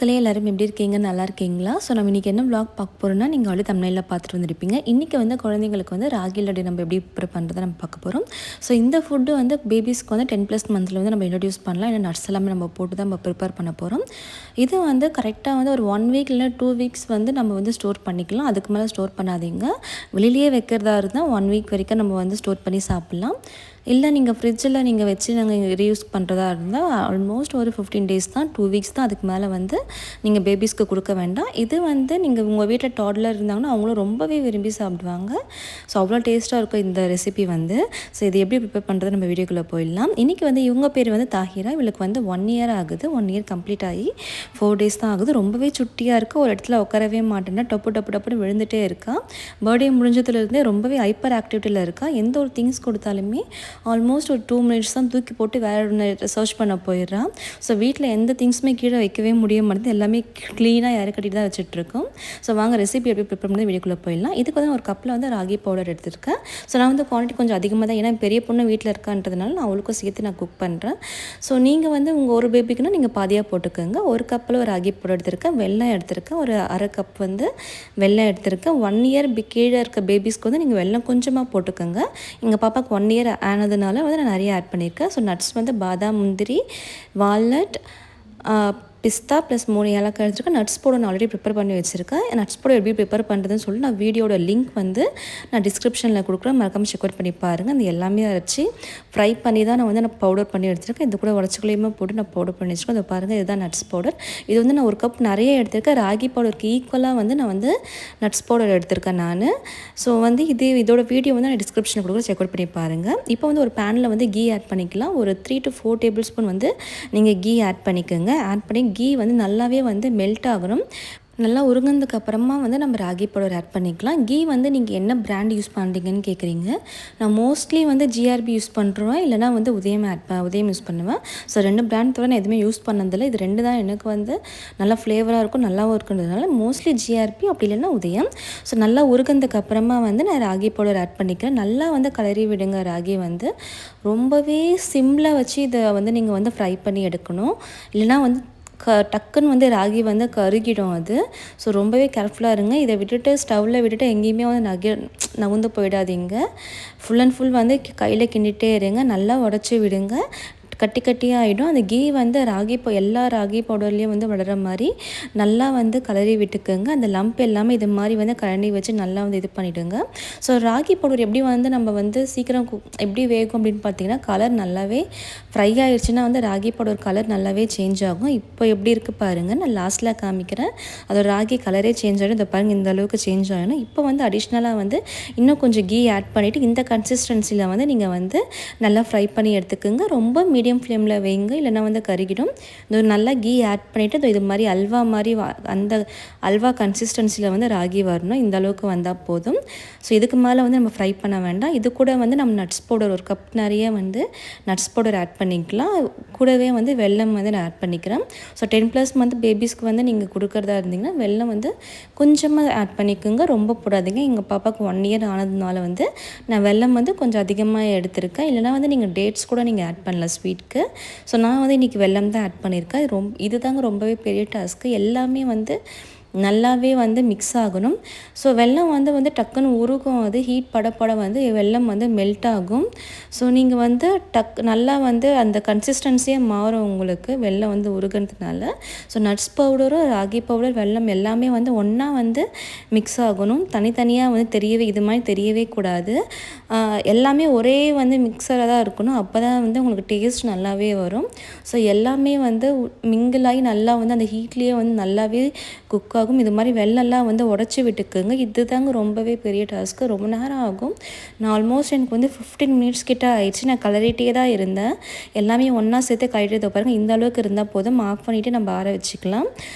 மக்களே எல்லாரும் எப்படி இருக்கீங்க? நல்லா இருக்கீங்களா? ஸோ நம்ம இன்றைக்கி என்ன vlog பார்க்க போகிறோம்னா, நீங்கள் ஆல்ரெடி தம்ப்நெயில்ல பார்த்துட்டு வந்திருப்பீங்க. இன்றைக்கி வந்து குழந்தைங்களுக்கு வந்து ராகி லட்டு நம்ம எப்படி ப்ரிப்பேர் பண்ணுறதை நம்ம பார்க்க போகிறோம். ஸோ இந்த ஃபுட்டு வந்து பேபிஸ்க்கு வந்து 10+ மந்த்தில் வந்து நம்ம இன்ட்ரடியூஸ் பண்ணலாம். ஏன்னா நட்ஸ் எல்லாமே நம்ம போட்டு தான் நம்ம ப்ரிப்பேர் பண்ண போகிறோம். இது வந்து கரெக்டாக வந்து ஒரு 1 வீக் இல்லை 2 வீக்ஸ் வந்து நம்ம வந்து ஸ்டோர் பண்ணிக்கலாம். அதுக்கு மேலே ஸ்டோர் பண்ணாதீங்க. வெளியிலேயே வைக்கிறதா இருந்தால் 1 வீக் வரைக்கும் நம்ம வந்து ஸ்டோர் பண்ணி சாப்பிட்லாம். இல்லை நீங்கள் ஃப்ரிட்ஜில் நீங்கள் வச்சு நாங்கள் ரீயூஸ் பண்ணுறதா இருந்தால் ஆல்மோஸ்ட் ஒரு 15 டேஸ் தான், 2 வீக்ஸ் தான். அதுக்கு மேலே வந்து நீங்கள் பேபிஸ்க்கு கொடுக்க வேண்டாம். இது வந்து நீங்கள் உங்கள் வீட்டில் டாட்லர் இருந்தாங்கன்னா அவங்களும் ரொம்பவே விரும்பி சாப்பிடுவாங்க. ஸோ அவ்வளோ டேஸ்ட்டாக இருக்கும் இந்த ரெசிபி வந்து. ஸோ இது எப்படி ப்ரிப்பேர் பண்ணுறது நம்ம வீடியோக்குள்ளே போயிடலாம். இன்றைக்கி வந்து இவங்க பேர் வந்து தாஹிரா. இவளுக்கு வந்து 1 இயர் ஆகுது. 1 இயர் கம்ப்ளீட் ஆகி 4 டேஸ் தான் ஆகுது. ரொம்பவே சுட்டியாக இருக்குது. ஒரு இடத்துல உட்காரவே மாட்டேன்னா டப்பு டப்பு டப்புன்னு விழுந்துகிட்டே இருக்கா. பர்த்டே முடிஞ்சதுலேருந்தே ரொம்பவே ஹைப்பர் ஆக்டிவிட்டியில் இருக்கா. எந்த ஒரு திங்ஸ் கொடுத்தாலுமே ஆல்மோஸ்ட் ஒரு 2 மினிட்ஸ் தான் தூக்கி போட்டு வேறு ஒன்று சர்ச் பண்ண போயிடுறான். ஸோ வீட்டில் எந்த திங்ஸுமே கீழே வைக்கவே முடிய மாட்டேது. எல்லாமே க்ளீனாக இற கட்டிட்டு தான் வச்சுட்ருக்கோம். ஸோ வாங்க ரெசிபி எப்படி ப்ரிப்பேர் பண்ணி வீடியோக்குள்ளே போயிடலாம். இதுக்கு வந்து ஒரு கப்பில் வந்து ராகி பவுடர் எடுத்துருக்கேன். ஸோ நான் வந்து குவான்டிட்டி கொஞ்சம் அதிகமாக தான், ஏன்னா பெரிய பொண்ணு வீட்டில் இருக்கான்றதுனால நான் அவளுக்கும் சேர்த்து நான் குக் பண்ணுறேன். ஸோ நீங்கள் வந்து உங்கள் ஒரு பேபிக்குன்னா நீங்கள் பாதியாக போட்டுக்கோங்க. ஒரு கப்பில் ஒரு ராகி பவுடர் எடுத்திருக்கேன். வெல்லம் எடுத்திருக்கேன். ஒரு அரை கப் வந்து வெல்லம் எடுத்திருக்கேன். 1 இயர் கீழே இருக்க பேபிஸ்க்கு வந்து நீங்கள் வெல்லம் கொஞ்சமாக போட்டுக்கோங்க. எங்கள் பாப்பாவுக்கு 1 இயர் ஆனதுனால வந்து நான் நிறைய ஆட் பண்ணியிருக்கேன். ஸோ நட்ஸ் வந்து பாதாம், முந்திரி, வால்நட், பிஸ்தா ப்ளஸ் 3 ஏலக்காய் எடுத்துருக்கேன். நட்ஸ் பவுடர் நான் ஆல்ரெடி ப்ரிப்பேர் பண்ணி வச்சுருக்கேன். நட்ஸ் பவுடர் எப்படி ப்ரிப்பேர் பண்ணுறதுன்னு சொல்லி நான் வீடியோட லிங்க் வந்து நான் டிஸ்கிரிப்ஷனில் கொடுக்குறேன். மறக்காமல் செக் அவுட் பண்ணி பாருங்கள். அந்த எல்லாமே அரைச்சி ஃப்ரை பண்ணி தான் நான் பவுடர் பண்ணி எடுத்துருக்கேன். இது கூட உடச்சிக்கலையுமே போட்டு நான் பவுடர் பண்ணி வச்சுருக்கேன். அதை பாருங்கள், இதுதான் நட்ஸ் பவுடர். இது வந்து நான் ஒரு கப் நிறைய எடுத்திருக்கேன். ராகி பவுடருக்கு ஈக்குவலாக வந்து நான் வந்து நட்ஸ் பவுடர் எடுத்திருக்கேன் நான். ஸோ வந்து இதோட வீடியோ வந்து நான் டிஸ்கிரிப்ஷனில் கொடுக்குறேன். செக் அவுட் பண்ணி பாருங்கள். இப்போ வந்து ஒரு பேனில் வந்து கீ ஆட் பண்ணிக்கலாம். ஒரு 3 to 4 டேபிள் ஸ்பூன் வந்து நீங்கள் கீ ஆட் பண்ணிக்கோங்க. ஆட் பண்ணி கீ வந்து நல்லாவே வந்து மெல்ட் ஆகணும். நல்லா உருங்கினதுக்கு அப்புறமா வந்து நம்ம ராகி பவுடர் ஆட் பண்ணிக்கலாம். கீ வந்து நீங்கள் என்ன பிராண்ட் யூஸ் பண்ணுறீங்கன்னு கேட்குறீங்க. நான் மோஸ்ட்லி வந்து ஜிஆர்பி யூஸ் பண்ணுறேன், இல்லைனா வந்து உதயம் யூஸ் பண்ணுவேன். ஸோ 2 பிராண்ட் தவிர நான் எதுவுமே யூஸ் பண்ணதில்லை. இது 2 தான் எனக்கு வந்து நல்லா ஃப்ளேவராக இருக்கும், நல்லாவும் இருக்குன்றதுனால மோஸ்ட்லி ஜிஆர்பி, அப்படி இல்லைன்னா உதயம். ஸோ நல்லா உருகினதுக்கு அப்புறமா வந்து நான் ராகி பவுடர் ஆட் பண்ணிக்கிறேன். நல்லா வந்து கலரி விடுங்க. ராகி வந்து ரொம்பவே சிம்மில் வச்சு இதை வந்து நீங்கள் வந்து ஃப்ரை பண்ணி எடுக்கணும். இல்லைனா வந்து டக்குன்னு வந்து ராகி வந்து கருகிடும் அது. ஸோ ரொம்பவே கேர்ஃபுல்லாக இருங்க. இதை விட்டுட்டு ஸ்டவ்வில் விட்டுட்டு எங்கேயுமே வந்து நகுந்து போயிடாதீங்க. ஃபுல் அண்ட் ஃபுல் வந்து கையில் கிண்டிகிட்டே இருங்க. நல்லா உடச்சி விடுங்க. கட்டி கட்டியாக ஆகிடும். அந்த கீ வந்து எல்லா ராகி பவுடர்லேயும் வந்து வளர மாதிரி நல்லா வந்து கலரி விட்டுக்குங்க. அந்த லம்ப் எல்லாமே இது மாதிரி வந்து கரண்டி வச்சு நல்லா வந்து இது பண்ணிவிடுங்க. ஸோ ராகி பவுடர் எப்படி வந்து நம்ம வந்து சீக்கிரம் எப்படி வேகும் அப்படின்னு பார்த்தீங்கன்னா, கலர் நல்லாவே ஃப்ரை ஆகிடுச்சுன்னா வந்து ராகி பவுடர் கலர் நல்லாவே சேஞ்ச் ஆகும். இப்போ எப்படி இருக்குது பாருங்கள், நான் லாஸ்ட்டில் காமிக்கிறேன். அதோட ராகி கலரே சேஞ்ச் ஆகிடும். இதை பாருங்கள், இந்த அளவுக்கு சேஞ்ச் ஆகிடும். இப்போ வந்து அடிஷ்னலாக வந்து இன்னும் கொஞ்சம் கீ ஆட் பண்ணிவிட்டு இந்த கன்சிஸ்டன்சியில் வந்து நீங்கள் வந்து நல்லா ஃப்ரை பண்ணி எடுத்துக்கோங்க. ரொம்ப மீடியம் ஃப்ளேமில் வைங்க, இல்லைனா வந்து கருகிடும். இது நல்லா கீ ஆட் பண்ணிவிட்டு இது மாதிரி அல்வா மாதிரி அந்த அல்வா கன்சிஸ்டன்சியில் வந்து ராகி வரணும். இந்த அளவுக்கு வந்தால் போதும். ஸோ இதுக்கு மேலே வந்து நம்ம ஃப்ரை பண்ண வேண்டாம். இது கூட வந்து நம்ம நட்ஸ் பவுடர் ஒரு கப் நிறைய வந்து நட்ஸ் பவுடர் ஆட் பண்ணிக்கலாம். கூடவே வந்து வெல்லம் வந்து நான் ஆட் பண்ணிக்கிறேன். ஸோ 10+ மந்த் பேபிஸ்க்கு வந்து நீங்கள் கொடுக்குறதா இருந்தீங்கன்னா வெல்லம் வந்து கொஞ்சமாக ஆட் பண்ணிக்கோங்க, ரொம்ப போடாதீங்க. எங்கள் பாப்பாவுக்கு 1 இயர் ஆனதுனால வந்து நான் வெல்லம் வந்து கொஞ்சம் அதிகமாக எடுத்திருக்கேன். இல்லைனா வந்து நீங்கள் டேட்ஸ் கூட நீங்கள் ஆட் பண்ணலாம் ஸ்வீட். ஸோ நான் வந்து இன்றைக்கி வெல்லம் தான் ஆட் பண்ணியிருக்கேன். இதுதாங்க ரொம்பவே பெரிய டாஸ்க்கு. எல்லாமே வந்து நல்லாவே வந்து மிக்ஸ் ஆகணும். ஸோ வெல்லம் வந்து டக்குன்னு உருகும். அது ஹீட் பட வந்து வெல்லம் வந்து மெல்ட் ஆகும். ஸோ நீங்கள் வந்து நல்லா வந்து அந்த கன்சிஸ்டன்சியே மாறும் உங்களுக்கு வெல்லம் வந்து உருகிறதுனால. ஸோ நட்ஸ் பவுடரும் ராகி பவுடர் வெல்லம் எல்லாமே வந்து ஒன்றா வந்து மிக்ஸ் ஆகணும். தனித்தனியாக வந்து இது மாதிரி தெரியவே கூடாது. எல்லாமே ஒரே வந்து மிக்சராக தான் இருக்கணும். அப்போ தான் வந்து உங்களுக்கு டேஸ்ட் நல்லாவே வரும். ஸோ எல்லாமே வந்து மிங்கிளாகி நல்லா வந்து அந்த ஹீட்லேயே வந்து நல்லாவே குக் ஆகும். இது மாதிரி வெள்ளம்லாம் வந்து உடச்சி விட்டுக்குங்க. இது தாங்க ரொம்பவே பெரிய டாஸ்க்கு. ரொம்ப நேரம் ஆகும். நான் ஆல்மோஸ்ட் எனக்கு வந்து 15 மினிட்ஸ் கிட்ட ஆயிடுச்சு. நான் கலரிட்டே தான் இருந்தேன். எல்லாமே ஒன்றா சேர்த்து கலரிட்டே பாருங்கள். இந்த அளவுக்கு இருந்தால் போதும். ஆஃப் பண்ணிவிட்டு நம்ம ஆற வச்சுக்கலாம்.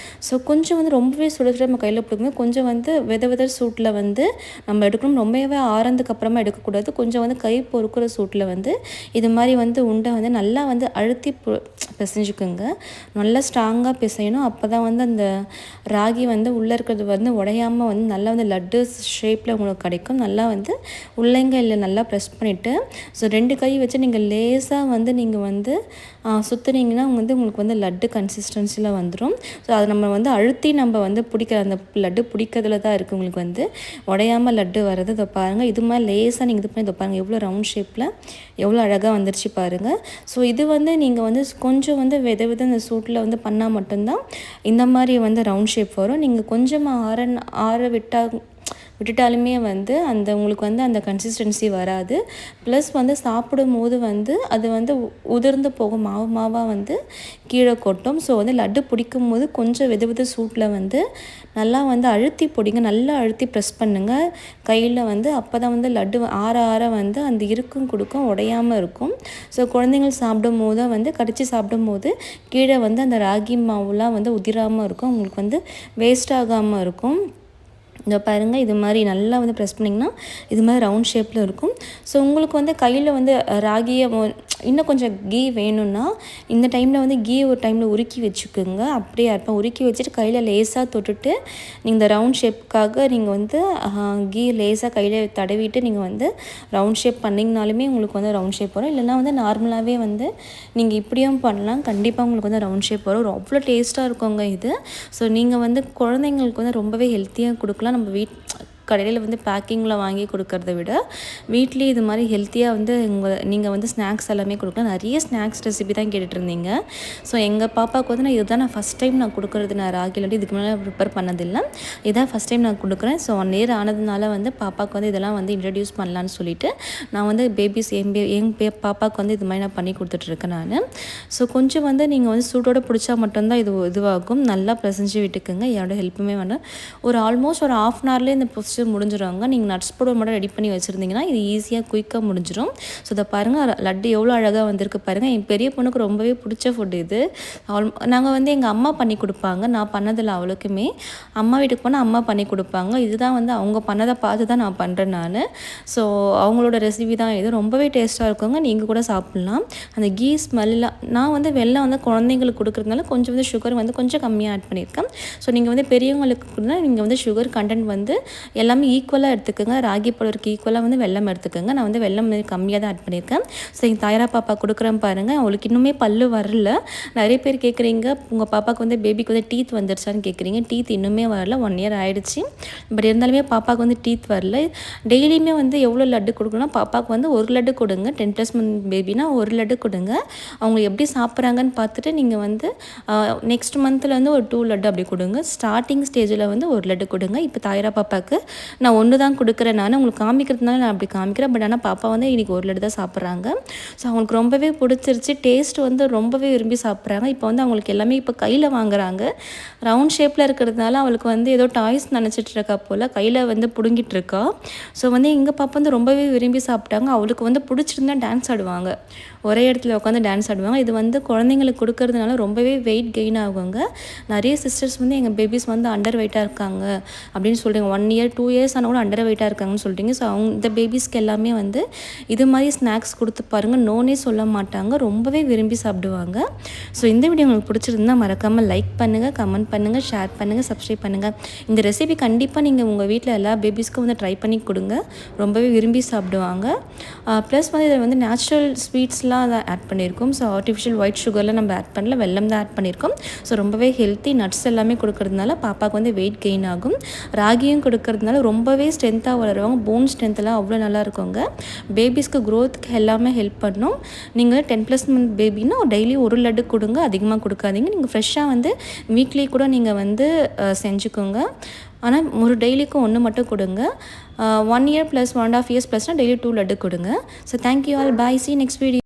ஸோ கொஞ்சம் வந்து ரொம்பவே சுட நம்ம கையில் பிடிக்கும்போது கொஞ்சம் வந்து வெத சூட்டில் வந்து நம்ம எடுக்கணும். ரொம்பவே ஆறதுக்கு அப்புறமா எடுக்கக்கூடாது. கொஞ்சம் வந்து கை பொறுக்கிற சூட்டில் வந்து இது மாதிரி வந்து உண்டை வந்து நல்லா வந்து அழுத்தி பிசைஞ்சுக்குங்க. நல்லா ஸ்ட்ராங்காக பிசையணும். அப்போ தான் வந்து அந்த ராகி ராகி வந்து உள்ளே இருக்கிறது வந்து உடையாமல் வந்து நல்லா வந்து லட்டு ஷேப்பில் உங்களுக்கு கிடைக்கும். நல்லா வந்து உள்ளங்கையில் நல்லா ப்ரெஸ் பண்ணிவிட்டு ஸோ 2 கை வச்சு நீங்கள் லேசாக வந்து நீங்கள் வந்து சுற்றுனீங்கன்னா வந்து உங்களுக்கு வந்து லட்டு கன்சிஸ்டன்சியில் வந்துடும். ஸோ அதை நம்ம வந்து அழுத்தி நம்ம வந்து பிடிக்கிற அந்த லட்டு பிடிக்கிறதுல தான் இருக்குது உங்களுக்கு வந்து உடையாமல் லட்டு வர்றது. இதை பாருங்கள், இது மாதிரி லேசாக நீங்கள் இது பண்ணி இதை பாருங்கள் எவ்வளோ ரவுண்ட் ஷேப்பில் எவ்வளோ அழகாக வந்துருச்சு பாருங்கள். ஸோ இது வந்து நீங்கள் வந்து கொஞ்சம் வந்து வித இந்த சூட்டில் வந்து பண்ணால் மட்டும்தான் இந்த மாதிரி வந்து ரவுண்ட் ஷேப் வரும். நீங்கள் கொஞ்சமாக ஆற விட்டுட்டாலுமே வந்து அந்த உங்களுக்கு வந்து அந்த கன்சிஸ்டன்சி வராது. ப்ளஸ் வந்து சாப்பிடும்போது வந்து அது வந்து உதிர்ந்து போகும், மாவாக வந்து கீழே கொட்டும். ஸோ வந்து லட்டு பிடிக்கும் போது கொஞ்சம் வெது சூட்டில் வந்து நல்லா வந்து அழுத்தி பிடிங்க, நல்லா அழுத்தி ப்ரெஸ் பண்ணுங்கள் கையில் வந்து. அப்போ தான் வந்து லட்டு ஆற வந்து அந்த இருக்கும் கொடுக்கும் உடையாமல் இருக்கும். ஸோ குழந்தைங்கள் சாப்பிடும் போது வந்து கடித்து சாப்பிடும் போது கீழே வந்து அந்த ராகி மாவுலாம் வந்து உதிராமல் இருக்கும், உங்களுக்கு வந்து வேஸ்ட் ஆகாமல் இருக்கும். இதை பாருங்கள், இது மாதிரி நல்லா வந்து ப்ரெஸ் பண்ணிங்கன்னா இது மாதிரி ரவுண்ட் ஷேப்பில் இருக்கும். ஸோ உங்களுக்கு வந்து கையில் வந்து ராகியை இன்னும் கொஞ்சம் கீ வேணும்னா இந்த டைமில் வந்து கீ ஒரு டைமில் உருக்கி வச்சுக்கோங்க. அப்படியே இருப்பேன் உருக்கி வச்சுட்டு கையில் லேசாக தொட்டுட்டு நீங்கள் இந்த ரவுண்ட் ஷேப்புக்காக நீங்கள் வந்து கீ லேசாக கையில் தடவிட்டு நீங்கள் வந்து ரவுண்ட் ஷேப் பண்ணிங்கனாலுமே உங்களுக்கு வந்து ரவுண்ட் ஷேப் வரும். இல்லைனா வந்து நார்மலாகவே வந்து நீங்கள் இப்படியும் பண்ணலாம், கண்டிப்பாக உங்களுக்கு வந்து ரவுண்ட் ஷேப் வரும். அவ்வளோ டேஸ்ட்டாக இருக்குங்க இது. ஸோ நீங்கள் வந்து குழந்தைங்களுக்கு வந்து ரொம்பவே ஹெல்த்தியாக கொடுக்கலாம். நம்ம கடையில் வந்து பேக்கிங்கில் வாங்கி கொடுக்கறத விட வீட்லேயே இது மாதிரி ஹெல்த்தியாக வந்து நீங்கள் வந்து ஸ்நாக்ஸ் எல்லாமே கொடுக்கலாம். நிறைய ஸ்நாக்ஸ் ரெசிபி தான் கேட்டுட்ருந்தீங்க. ஸோ எங்கள் பாப்பாவுக்கு வந்து இதுதான் நான் ஃபஸ்ட் டைம் நான் கொடுக்குறது. நான் ராகி லட்டு இதுக்கு மேலே ப்ரிப்பேர் பண்ணதில்லை, இதான் ஃபஸ்ட் டைம் நான் கொடுக்குறேன். ஸோ 1 year ஆனதுனால வந்து பாப்பாவுக்கு வந்து இதெல்லாம் வந்து இன்ட்ரடியூஸ் பண்ணலான்னு சொல்லிவிட்டு நான் வந்து என் பாப்பாவுக்கு வந்து இது மாதிரி நான் பண்ணி கொடுத்துட்ருக்கேன் நான். ஸோ கொஞ்சம் வந்து நீங்கள் வந்து சூட்டோடு பிடிச்சா மட்டும்தான் இதுவாகும். நல்லா பிசைஞ்சு விட்டுக்குங்க, யாரோட ஹெல்ப்புமே வேண்டாம். ஒரு ஆல்மோஸ்ட் ஒரு 1/2 hourலேயே இந்த முடிஞ்சிடுவாங்க. நீங்கள் நட்ஸ் பவுடர் மட்டும் ரெடி பண்ணி வச்சுருந்தீங்கன்னா இது ஈஸியாக குயிக்காக முடிஞ்சிடும். ஸோ இதை பாருங்கள், லட்டு எவ்வளோ அழகாக வந்திருக்கு பாருங்கள். என் பெரிய பொண்ணுக்கு ரொம்பவே பிடிச்ச ஃபுட் இது. நாங்கள் வந்து எங்கள் அம்மா பண்ணி கொடுப்பாங்க, நான் பண்ணதில்லை அவளுக்குமே. அம்மா வீட்டுக்கு போனால் அம்மா பண்ணி கொடுப்பாங்க. இதுதான் வந்து அவங்க பண்ணதை பார்த்து தான் நான் பண்ணுறேன் நான். ஸோ அவங்களோட ரெசிபி தான் இது. ரொம்பவே டேஸ்ட்டாக இருக்குங்க, நீங்கள் கூட சாப்பிட்லாம். அந்த கீ ஸ்மெல்லாம் நான் வந்து வெள்ளம் வந்து குழந்தைங்களுக்கு கொடுக்குறதுனால கொஞ்சம் வந்து சுகர் வந்து கொஞ்சம் கம்மியாக ஆட் பண்ணியிருக்கேன். ஸோ நீங்கள் வந்து பெரியவங்களுக்கு கூட நீங்கள் வந்து சுகர் கண்டென்ட் வந்து எல்லாமே ஈக்குவலாக எடுத்துக்கோங்க. ராகி பவுடருக்கு ஈக்குவலாக வந்து வெல்லம் எடுத்துக்கோங்க. நான் வந்து வெல்லம் கம்மியாக தான் ஆட் பண்ணியிருக்கேன். ஸோ எங்கள் தாயாரா பாப்பா கொடுக்குறேன் பாருங்கள், அவளுக்கு இன்னுமே பல்லு வரல. நிறைய பேர் கேட்குறீங்க உங்கள் பாப்பாவுக்கு வந்து பேபிக்கு வந்து டீத் வந்துருச்சான்னு கேட்குறீங்க. டீத் இன்னுமே வரல, 1 year ஆகிடுச்சு. பட் இருந்தாலுமே பாப்பாவுக்கு வந்து டீத் வரல. டெய்லியுமே வந்து எவ்வளோ லட்டு கொடுக்கணும், பாப்பாவுக்கு வந்து 1 லட்டு கொடுங்க. 10+ month பேபினா 1 லட்டு கொடுங்க. அவங்க எப்படி சாப்பிட்றாங்கன்னு பார்த்துட்டு நீங்கள் வந்து நெக்ஸ்ட் மந்தில் வந்து ஒரு 2 லட்டு அப்படி கொடுங்க. ஸ்டார்டிங் ஸ்டேஜில் வந்து 1 லட்டு கொடுங்க. இப்போ தாயாரா பாப்பாவுக்கு நான் 1 தான் கொடுக்குறேன். நான் உங்களுக்கு காமிக்கிறதுனால நான் அப்படி காமிக்கிறேன். பட் ஆனால் பாப்பா வந்து இன்றைக்கி 1 லட்டு தான் சாப்பிட்றாங்க. ஸோ அவங்களுக்கு ரொம்பவே பிடிச்சிருச்சு, டேஸ்ட் வந்து ரொம்பவே விரும்பி சாப்பிட்றாங்க. இப்போ வந்து அவங்களுக்கு எல்லாமே இப்போ கையில் வாங்குறாங்க. ரவுண்ட் ஷேப்பில் இருக்கிறதுனால அவளுக்கு வந்து ஏதோ டாய்ஸ் நினச்சிட்டு இருக்கா போல், கையில் வந்து பிடுங்கிட்டு இருக்கா. ஸோ வந்து எங்கள் பாப்பா வந்து ரொம்பவே விரும்பி சாப்பிட்டாங்க. அவளுக்கு வந்து பிடிச்சிருந்தா டான்ஸ் ஆடுவாங்க, ஒரே இடத்துல உட்காந்து டான்ஸ் ஆடுவாங்க. இது வந்து குழந்தைங்களுக்கு கொடுக்கறதுனால ரொம்பவே வெயிட் கெயின் ஆகுங்க. நிறைய சிஸ்டர்ஸ் வந்து எங்கள் பேபிஸ் வந்து அண்டர் வெயிட்டாக இருக்காங்க அப்படின்னு சொல்கிறீங்க. 1 year 2 years ஆனால் கூட அண்டர் வெயிட்டாக இருக்காங்கன்னு சொல்கிறீங்க. ஸோ இந்த பேபிஸ்க்கு எல்லாமே வந்து இது மாதிரி ஸ்நாக்ஸ் கொடுத்து பாருங்கள், நோனே சொல்ல மாட்டாங்க, ரொம்பவே விரும்பி சாப்பிடுவாங்க. ஸோ இந்த வீடியோ உங்களுக்கு பிடிச்சிருந்தால் மறக்காமல் லைக் பண்ணுங்கள், கமெண்ட் பண்ணுங்கள், ஷேர் பண்ணுங்கள், சப்ஸ்கிரைப் பண்ணுங்கள். இந்த ரெசிபி கண்டிப்பாக நீங்கள் உங்கள் வீட்டில் எல்லா பேபிஸ்க்கும் வந்து ட்ரை பண்ணி கொடுங்க, ரொம்பவே விரும்பி சாப்பிடுவாங்க. ப்ளஸ் வந்து இதில் வந்து நேச்சுரல் ஸ்வீட்ஸ்லாம் அதை ஆட் பண்ணியிருக்கோம். ஸோ ஆர்டிஃபிஷியல் ஒயிட் சுகர்லாம் நம்ம ஆட் பண்ணல, வெல்லம் தான் ஆட் பண்ணியிருக்கோம். ஸோ ரொம்பவே ஹெல்த்தி. நட்ஸ் எல்லாமே கொடுக்கறதுனால பாப்பாவுக்கு வந்து வெயிட் கெயின் ஆகும். ராகியும் கொடுக்கறதுனால ரொம்பவே ஸ்ட்ரென்த்தாக வளருவாங்க. போன் ஸ்ட்ரென்த்லாம் அவ்வளோ நல்லா இருக்குங்க. பேபிஸ்க்கு க்ரோத்துக்கு எல்லாமே ஹெல்ப் பண்ணும். நீங்கள் 10+ month பேபின்னா டெய்லி 1 லட்டு கொடுங்க, அதிகமாக கொடுக்காதீங்க. நீங்கள் ஃப்ரெஷ்ஷாக வந்து வீக்லி கூட நீங்கள் வந்து செஞ்சுக்கோங்க. ஆனால் ஒரு டெய்லிக்கும் 1 மட்டும் கொடுங்க. 1 year + 1.5 years +னா டெய்லி 2 லட்டு கொடுங்க. So thank you all, bye, see you next video.